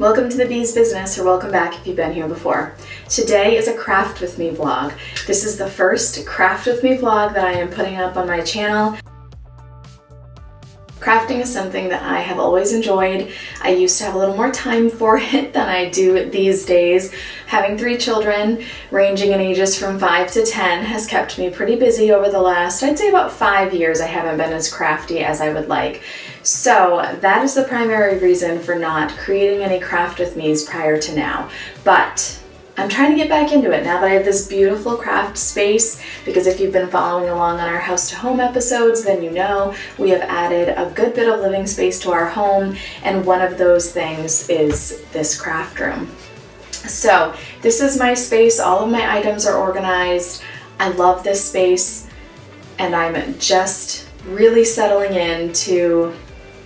Welcome to the Bee's Business, or welcome back if you've been here before. Today is a Craft With Me vlog. This is the first Craft With Me vlog that I am putting up on my channel. Crafting is something that I have always enjoyed. I used to have a little more time for it than I do these days. Having 3 children, ranging in ages from 5 to 10, has kept me pretty busy over the last, I'd say about 5 years. I haven't been as crafty as I would like. So that is the primary reason for not creating any Craft With Me's prior to now. But I'm trying to get back into it now that I have this beautiful craft space, because if you've been following along on our house to home episodes, then you know we have added a good bit of living space to our home, and one of those things is this craft room. So this is my space. All of my items are organized. I love this space, and I'm just really settling into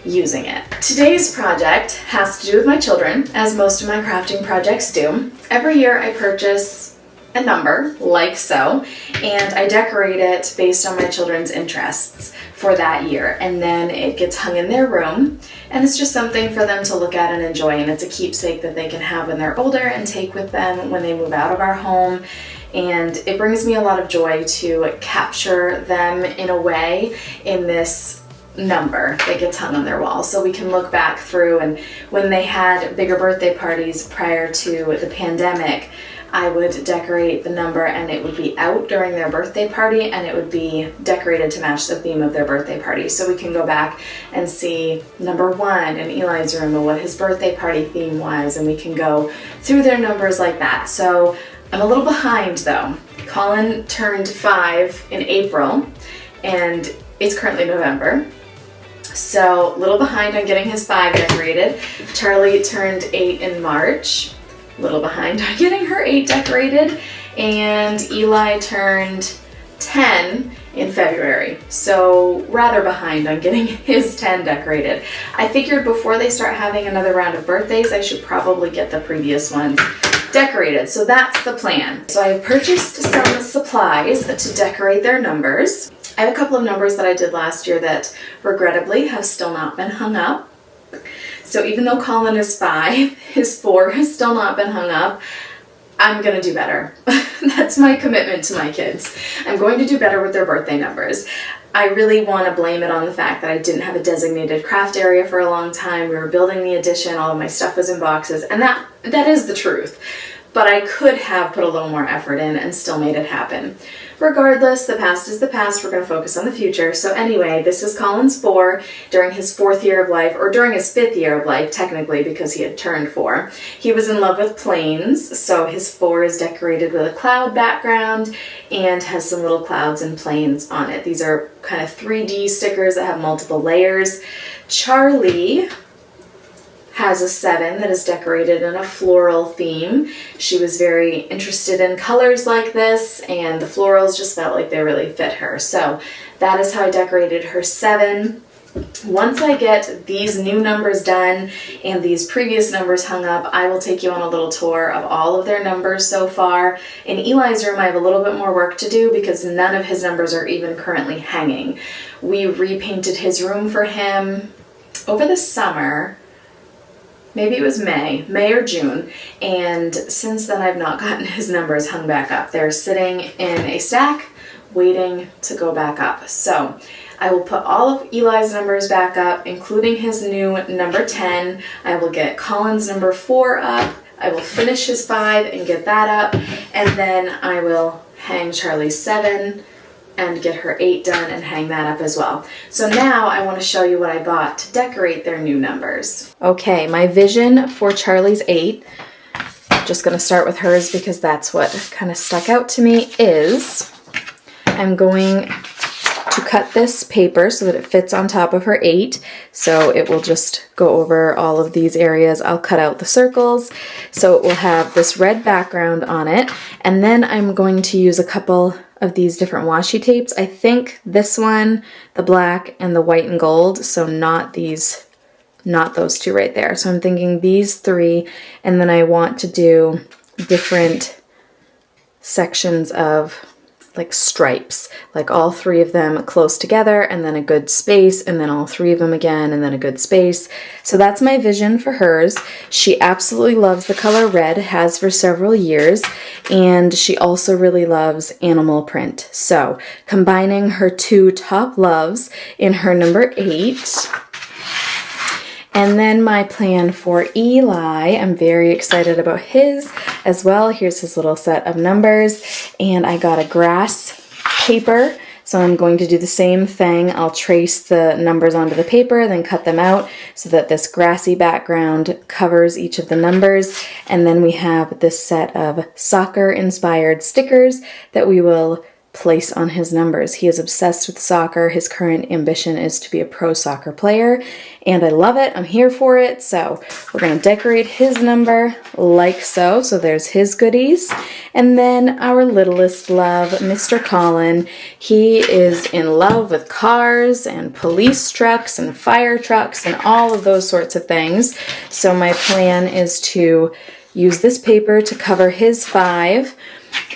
using it. Today's project has to do with my children, as most of my crafting projects do. Every year I purchase a number, like so, and I decorate it based on my children's interests for that year, and then it gets hung in their room, and it's just something for them to look at and enjoy, and it's a keepsake that they can have when they're older and take with them when they move out of our home. And it brings me a lot of joy to capture them in a way in this number that gets hung on their wall, so we can look back through, and when they had bigger birthday parties prior to the pandemic, I would decorate the number and it would be out during their birthday party, and it would be decorated to match the theme of their birthday party, so we can go back and see number 1 in Eli's room and what his birthday party theme was, and we can go through their numbers like that. So I'm a little behind though. Colin turned 5 in April and it's currently November. So a little behind on getting his 5 decorated. Charlie turned 8 in March. A little behind on getting her 8 decorated. And Eli turned 10 in February. So rather behind on getting his 10 decorated. I figured before they start having another round of birthdays, I should probably get the previous ones decorated. So that's the plan. So I've purchased some supplies to decorate their numbers. I have a couple of numbers that I did last year that regrettably have still not been hung up. So even though Colin is 5, his 4 has still not been hung up. I'm gonna do better. That's my commitment to my kids. I'm going to do better with their birthday numbers. I really want to blame it on the fact that I didn't have a designated craft area for a long time. We were building the addition, all of my stuff was in boxes, and that is the truth. But I could have put a little more effort in and still made it happen. Regardless, the past is the past. We're going to focus on the future. So anyway, this is Colin's 4 during his 4th year of life, or during his 5th year of life, technically, because he had turned 4. He was in love with planes, so his 4 is decorated with a cloud background and has some little clouds and planes on it. These are kind of 3D stickers that have multiple layers. Charlie has a 7 that is decorated in a floral theme. She was very interested in colors like this, and the florals just felt like they really fit her. So that is how I decorated her 7. Once I get these new numbers done and these previous numbers hung up, I will take you on a little tour of all of their numbers so far. In Eli's room, I have a little bit more work to do because none of his numbers are even currently hanging. We repainted his room for him over the summer. Maybe it was May or June, and since then I've not gotten his numbers hung back up. They're sitting in a stack waiting to go back up. So I will put all of Eli's numbers back up, including his new number 10. I will get Colin's number 4 up. I will finish his 5 and get that up, and then I will hang Charlie's 7 and get her 8 done and hang that up as well. So now I want to show you what I bought to decorate their new numbers. Okay, my vision for Charlie's 8, just going to start with hers because that's what kind of stuck out to me, is I'm going to cut this paper so that it fits on top of her 8. So it will just go over all of these areas. I'll cut out the circles so it will have this red background on it. And then I'm going to use a couple of these different washi tapes. I think this one, the black and the white and gold, so not these, not those 2 right there. So I'm thinking these 3, and then I want to do different sections of like stripes, like all three of them close together and then a good space and then all three of them again and then a good space. So that's my vision for hers. She absolutely loves the color red, has for several years, and she also really loves animal print. So combining her two top loves in her number 8. And then my plan for Eli, I'm very excited about his as well. Here's his little set of numbers, and I got a grass paper, so I'm going to do the same thing. I'll trace the numbers onto the paper, then cut them out so that this grassy background covers each of the numbers. And then we have this set of soccer-inspired stickers that we will place on his numbers. He is obsessed with soccer. His current ambition is to be a pro soccer player, and I love it. I'm here for it. So we're going to decorate his number like so. So there's his goodies. And then our littlest love, Mr. Colin. He is in love with cars and police trucks and fire trucks and all of those sorts of things. So my plan is to use this paper to cover his 5.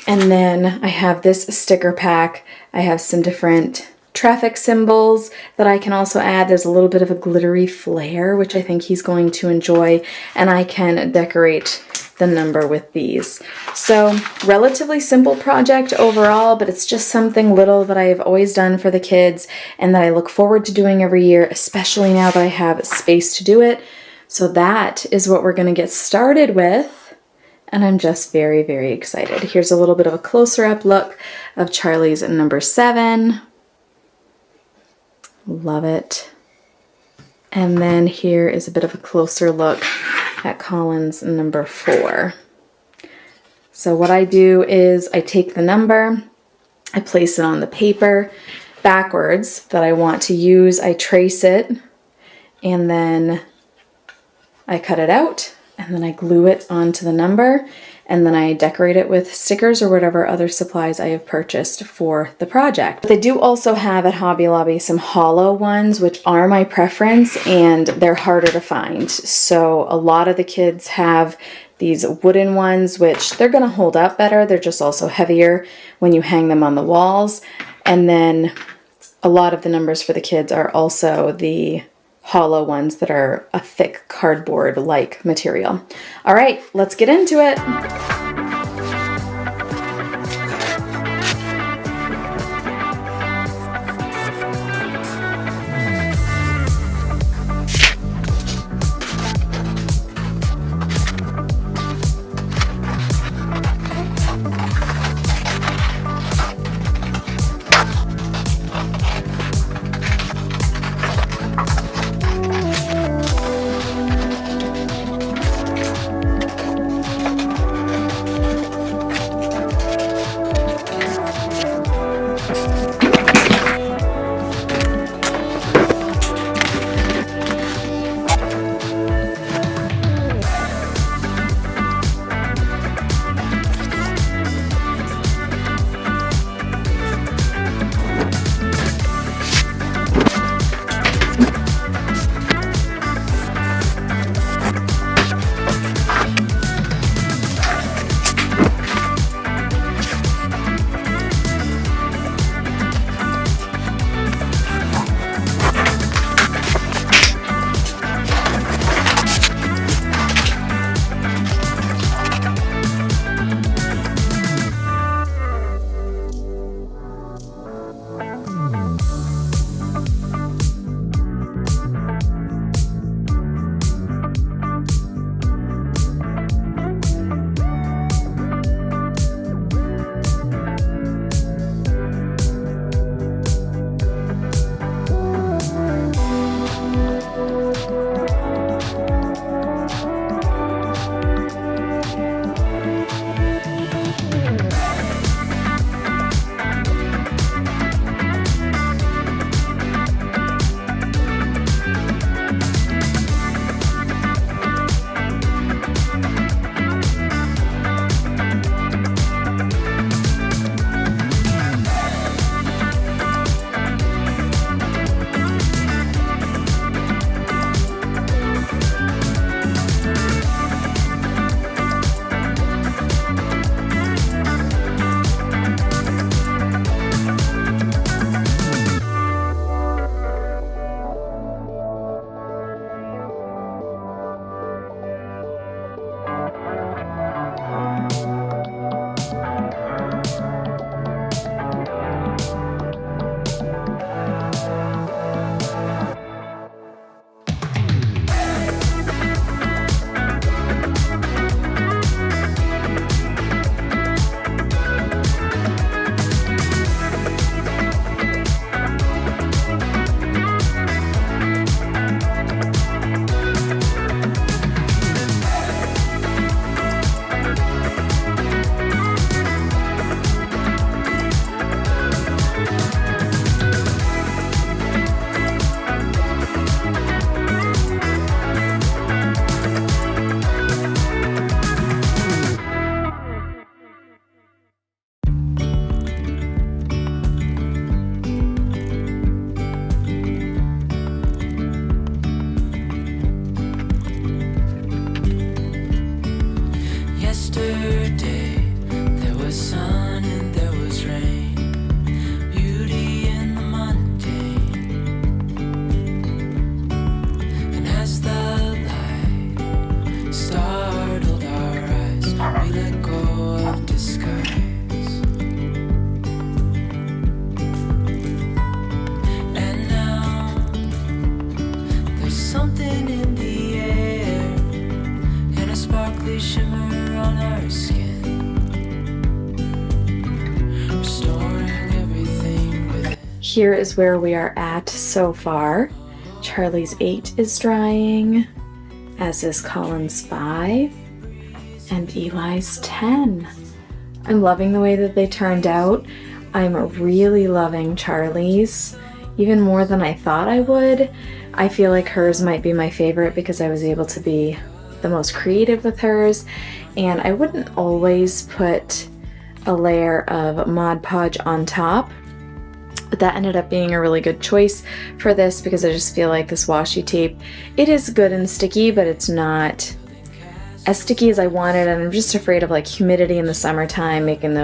And then I have this sticker pack. I have some different traffic symbols that I can also add. There's a little bit of a glittery flare, which I think he's going to enjoy. And I can decorate the number with these. So relatively simple project overall, but it's just something little that I've always done for the kids and that I look forward to doing every year, especially now that I have space to do it. So that is what we're going to get started with. And I'm just very, very excited. Here's a little bit of a closer up look of Charlie's number 7. Love it. And then here is a bit of a closer look at Colin's number 4. So what I do is I take the number, I place it on the paper backwards that I want to use, I trace it, and then I cut it out. And then I glue it onto the number, and then I decorate it with stickers or whatever other supplies I have purchased for the project. They do also have at Hobby Lobby some hollow ones, which are my preference, and they're harder to find. So a lot of the kids have these wooden ones, which they're gonna hold up better. They're just also heavier when you hang them on the walls. And then a lot of the numbers for the kids are also the hollow ones that are a thick cardboard-like material. All right, let's get into it. here is where we are at so far. Charlie's 8 is drying, as is Colin's 5, and Eli's 10. I'm loving the way that they turned out. I'm really loving Charlie's, even more than I thought I would. I feel like hers might be my favorite because I was able to be the most creative with hers, and I wouldn't always put a layer of Mod Podge on top, but that ended up being a really good choice for this because I just feel like this washi tape, it is good and sticky, but it's not as sticky as I wanted, and I'm just afraid of like humidity in the summertime making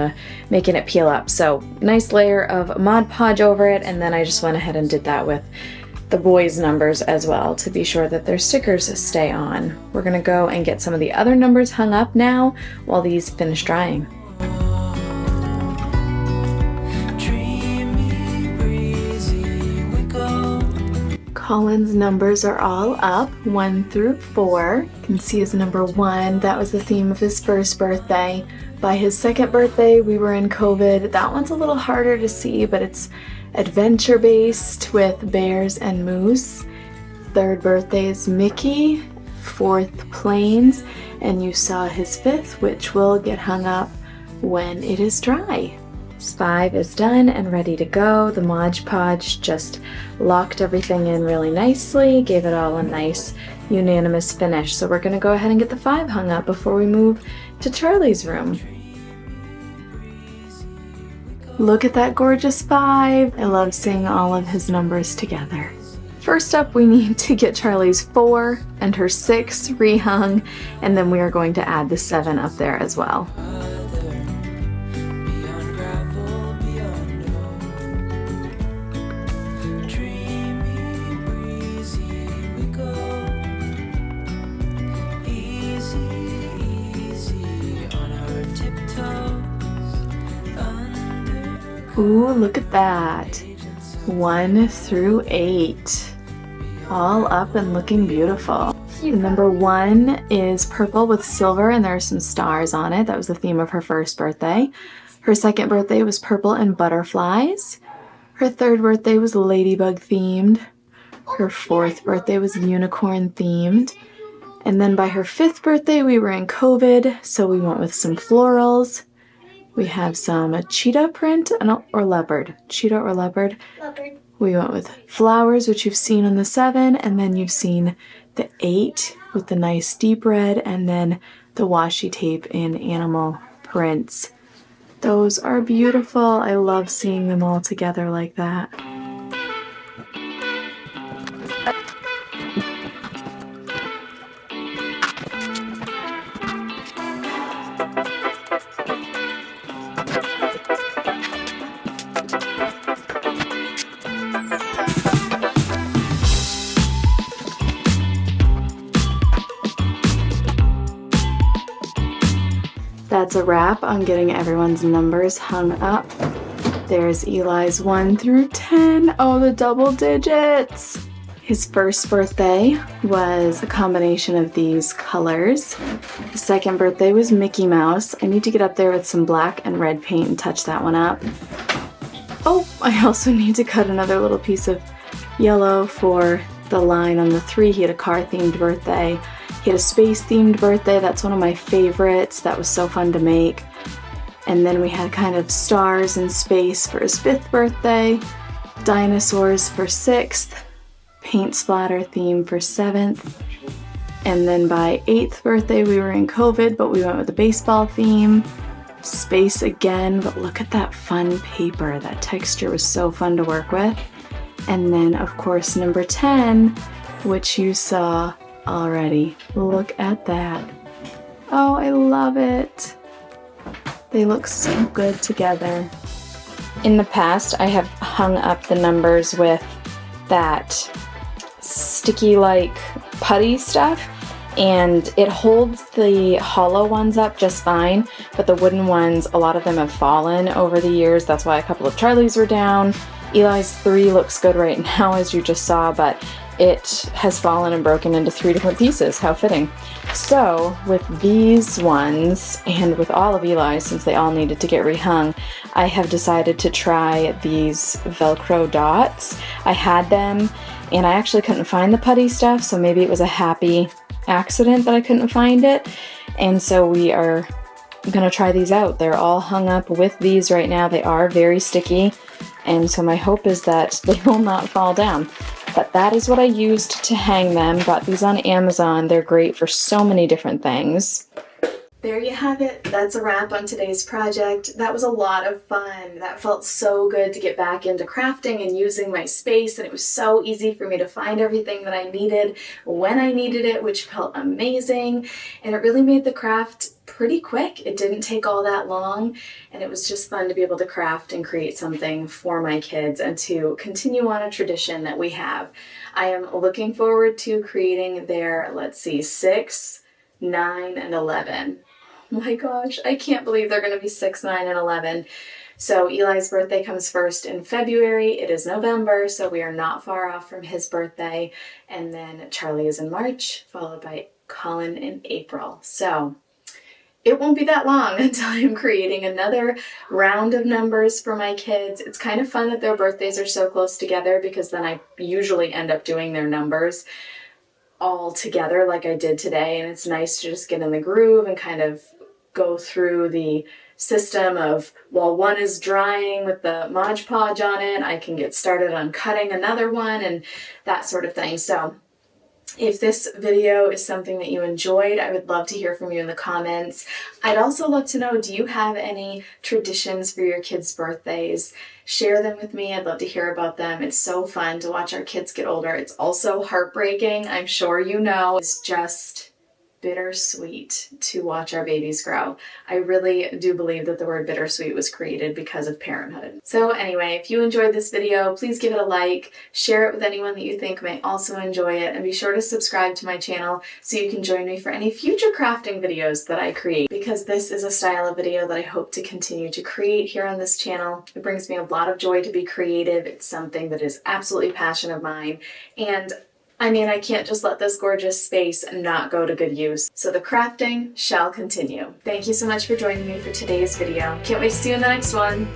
it peel up. So nice layer of Mod Podge over it, and then I just went ahead and did that with the boys' numbers as well to be sure that their stickers stay on. We're gonna go and get some of the other numbers hung up now while these finish drying. Colin's numbers are all up, 1 through 4. You can see his number 1, that was the theme of his first birthday. By his second birthday, we were in COVID. That one's a little harder to see, but it's adventure based with bears and moose. Third birthday is Mickey, 4th plains, and you saw his 5th, which will get hung up when it is dry. 5 is done and ready to go. The Mod Podge just locked everything in really nicely, gave it all a nice unanimous finish. So we're gonna go ahead and get the 5 hung up before we move to Charlie's room. Look at that gorgeous 5. I love seeing all of his numbers together. First up, we need to get Charlie's 4 and her 6 rehung, and then we are going to add the 7 up there as well. Ooh, look at that. 1 through 8. All up and looking beautiful. Number 1 is purple with silver and there are some stars on it. That was the theme of her first birthday. Her second birthday was purple and butterflies. Her third birthday was ladybug themed. Her 4th birthday was unicorn themed. And then by her 5th birthday, we were in COVID, so we went with some florals. We have some cheetah print or leopard. Cheetah or leopard? Leopard. We went with flowers, which you've seen on the 7, and then you've seen the 8 with the nice deep red, and then the washi tape in animal prints. Those are beautiful. I love seeing them all together like that. That's a wrap on getting everyone's numbers hung up. There's Eli's 1 through 10. Oh, the double digits! His first birthday was a combination of these colors. His second birthday was Mickey Mouse. I need to get up there with some black and red paint and touch that one up. Oh, I also need to cut another little piece of yellow for the line on the 3. He had a car-themed birthday. He had a space-themed birthday. That's one of my favorites. That was so fun to make. And then we had kind of stars in space for his 5th birthday, dinosaurs for 6th, paint splatter theme for 7th. And then by 8th birthday, we were in COVID, but we went with the baseball theme. Space again, but look at that fun paper. That texture was so fun to work with. And then, of course, number 10, which you saw already. Look at that. Oh, I love it. They look so good together. In the past, I have hung up the numbers with that sticky like putty stuff, and it holds the hollow ones up just fine, but the wooden ones, a lot of them have fallen over the years. That's why a couple of Charlie's were down. Eli's 3 looks good right now, as you just saw, but it has fallen and broken into 3 different pieces. How fitting. So with these ones, and with all of Eli's, since they all needed to get rehung, I have decided to try these Velcro dots. I had them, and I actually couldn't find the putty stuff, so maybe it was a happy accident that I couldn't find it. And so we are gonna try these out. They're all hung up with these right now. They are very sticky, and so my hope is that they will not fall down. But that is what I used to hang them. Got these on Amazon. They're great for so many different things. There you have it. That's a wrap on today's project. That was a lot of fun. That felt so good to get back into crafting and using my space, and it was so easy for me to find everything that I needed when I needed it, which felt amazing. And it really made the craft pretty quick. It didn't take all that long, and it was just fun to be able to craft and create something for my kids and to continue on a tradition that we have. I am looking forward to creating their, let's see, 6, 9, and 11. Oh my gosh, I can't believe they're going to be 6, 9, and 11. So Eli's birthday comes first in February. It is November, so we are not far off from his birthday. And then Charlie is in March, followed by Colin in April. So it won't be that long until I'm creating another round of numbers for my kids. It's kind of fun that their birthdays are so close together, because then I usually end up doing their numbers all together like I did today, and it's nice to just get in the groove and kind of go through the system of, while one is drying with the Mod Podge on it, I can get started on cutting another one and that sort of thing. So if this video is something that you enjoyed, I would love to hear from you in the comments. I'd also love to know, do you have any traditions for your kids' birthdays? Share them with me. I'd love to hear about them. It's so fun to watch our kids get older. It's also heartbreaking. I'm sure you know. It's just bittersweet to watch our babies grow. I really do believe that the word bittersweet was created because of parenthood. So anyway, if you enjoyed this video, please give it a like, share it with anyone that you think may also enjoy it, and be sure to subscribe to my channel so you can join me for any future crafting videos that I create, because this is a style of video that I hope to continue to create here on this channel. It brings me a lot of joy to be creative. It's something that is absolutely a passion of mine, and I mean, I can't just let this gorgeous space not go to good use. So the crafting shall continue. Thank you so much for joining me for today's video. Can't wait to see you in the next one.